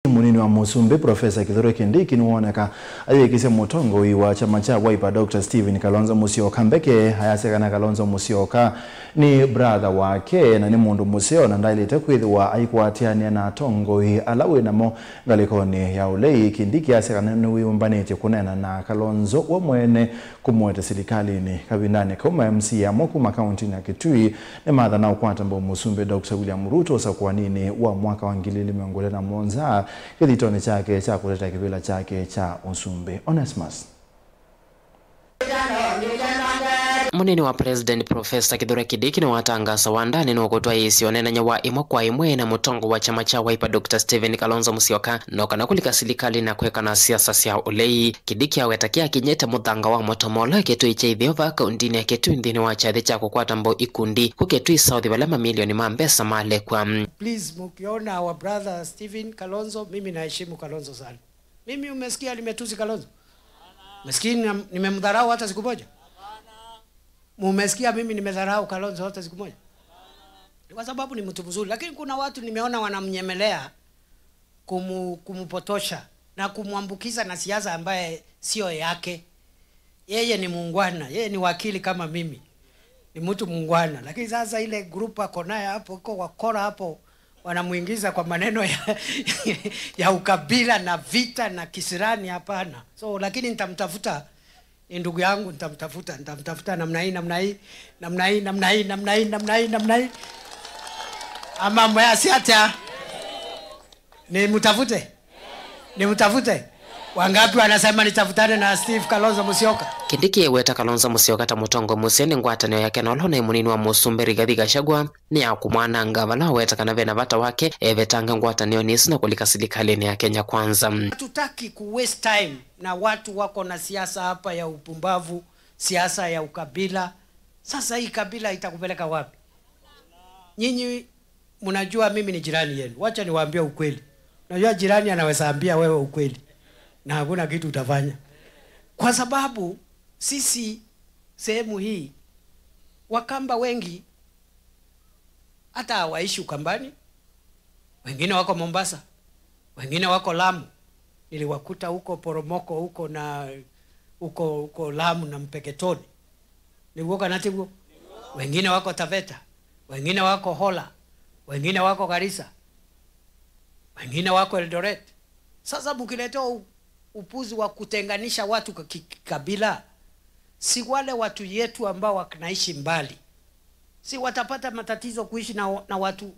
Munini wa Musumbi Profesa Kithure Kindiki nuoneka ayekise mutongo wa chama cha Wiper Dr. Stephen Kalonzo Musyoka mbeke hayasekana Kalonzo Musyoka ni brother wake na ni mundu museo na ndailete kwithwa aikwatiania na tongo alawe namo ngalikoni ya ulei Kindiki yasekana ni wimbanete kunena na Kalonzo wa mwene kumwete serikalini kabindane kama MC ya Mokuma County na Kitui ni madha na ukwata mbo Musumbi Dr. William Ruto sa kwa nini wa mwaka wa 2017 kithitone chake cha kuleta kibila chake cha Musumbi. Onesmus Munini wa President Profesa Kithure Kindiki ni watangasa wandani ni wakutwa isi onenanya wa imwe kwa imwe na mutongo wa chama cha Wiper Dr. Stephen Kalonzo Musyoka noka na kulika serikali na kweka na siasa cia ulei. Kindiki awetakia kinyete muthanga wa motomola Kitui cha ithiova kaundini ya Kitui ndini wa chathi cha kukwata mbo ikundi kuketui South balama milioni mambesa male kwa Please mukiona our brother Stephen Kalonzo, mimi naheshimu Kalonzo sana. Mimi umesikia nimetusi Kalonzo? Umesikia nimemdharau hata siku moja? Mumesikia mimi nimedharau Kalonzo hata siku moja? Kwa sababu ni mtu mzuri, lakini kuna watu nimeona wanamnyemelea kumupotosha na kumwambukiza na siasa ambaye sio yake. Yeye ni muungwana, yeye ni wakili kama mimi. Ni mtu muungwana, lakini sasa ile group ako naye hapo iko wakora hapo wanamuingiza kwa maneno ya ukabila na vita na kisirani hapana. So lakini nitamtafuta ndugu yangu, nitamtafuta namna hii ama mbaya siata nimtafute wangapi wanasema nitafutane na Steve Kalonzo Musyoka. Kindiki weta Kalonzo Musyoka ta mutongo museni ngwatanio yake na olona munini wa Musumbi Rigathi Gachagua ni ya kumwana ngavana weta kana vena vata wake evetanga ngwatanio nisi na kulika serikali ya Kenya Kwanza. Tutaki ku waste time na watu wako na siasa hapa ya upumbavu, siasa ya ukabila. Sasa hii kabila itakupeleka wapi? Nyinyi mnajua mimi ni jirani yenu. Wacha niwaambie ukweli. Unajua jirani anaweza ambia wewe ukweli na hakuna kitu utafanya. Kwa sababu sisi sehemu hii Wakamba wengi hata hawaishi Ukambani. Wengine wako Mombasa, wengine wako Lamu. Niliwakuta huko Poromoko huko na huko Lamu na Mpeketoni. Niliwoka Nativo. Wengine wako Taveta, wengine wako Hola, wengine wako Garissa, wengine wako Eldoret. Sasa mkileta upuzi wa kutenganisha watu kwa kabila, si wale watu yetu ambao wanaishi mbali, si watapata matatizo kuishi na watu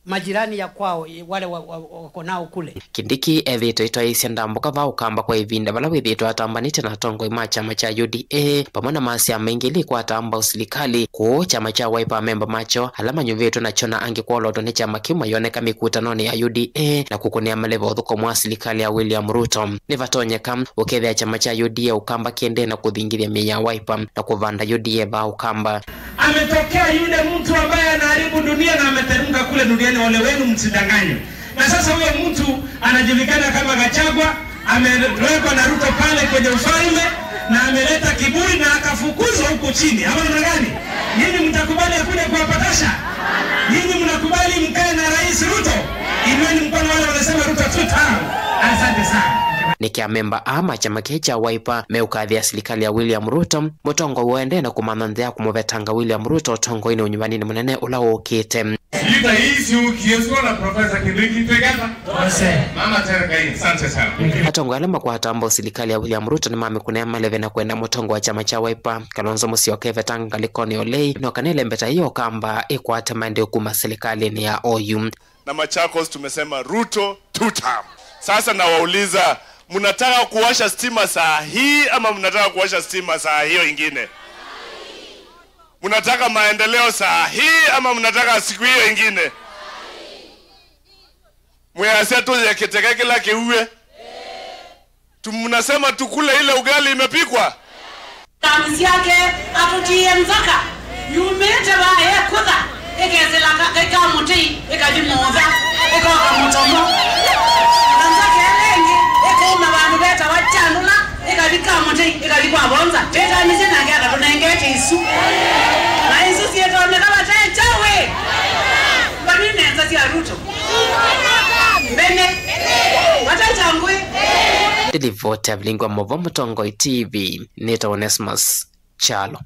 majirani ya kwao wale wako nao kule. Kindiki evito itoisia ndambuka va ukamba kwa ivinda vala withitwa atambanite na tongo ima chama cha UDA pamona masia mengili kwa atamba usilikali ku chama cha Wiper member macho alama nyuvetu na chona angi kwa loto ni chama kima yoneka mikutanoni ya UDA na kukunia malevo dhuko mwa silikali ya William Ruto. Nivatonyeka ukethea chama cha UDA ukamba kiende na kuthingiria miya Wiper na kuvanda UDA va ukamba. Ametokea yule mtu ambaye anaharibu dunia na ameteremka kule duniani, wale wenu msidanganywe. Na sasa huyo mtu anajulikana kama Gachagua, amewekwa na Ruto pale kwenye ufalme na ameleta kiburi na akafukuzwa huko chini. Ama namna gani? Nyinyi mtakubali akuje kuwapatasha? Nyinyi mnakubali mkae na Rais Ruto? Inueni mkono wale wanasema Ruto tuta. Asante sana. Nikia memba ama chama cha Wiper meukathia serikali ya William Ruto mutongo uende na kumananthia kumuvetanga William Ruto tongo ine unyumbani ni munene ula ukite. Yita hizi ukieswa na Profesa Kindiki together. Mama tereka hii. Asante sana. Atongo alama kwa atambo serikali ya William Ruto ni mame kunema leve na kwenda mutongo wa chama cha Wiper Kalonzo Musyoka vetanga likoni olei no kanele mbeta hiyo kamba ikwate mande kuma serikali ni ya OU. Na Machakos tumesema Ruto tuta. Sasa nawauliza, mnataka kuwasha stima saa hii ama mnataka kuwasha stima saa hiyo ingine? Mnataka maendeleo saa hii ama mnataka siku hiyo ingine? Mwasia tu ya kiteka kila kiuwe. Mnasema tukule ile ugali imepikwa. Tamsi yake atutie mzaka. Yumete bae kuda. Egezela kaka muti, ekajimoza, ekaka mutomo. Bonza teta mizina ngaka tunengete isu na isu sieto nekaba chawe bani nenza sia Ruto bene Delivote Avlingwa Movo Mutongoi TV. Nita Onesmus Chalo.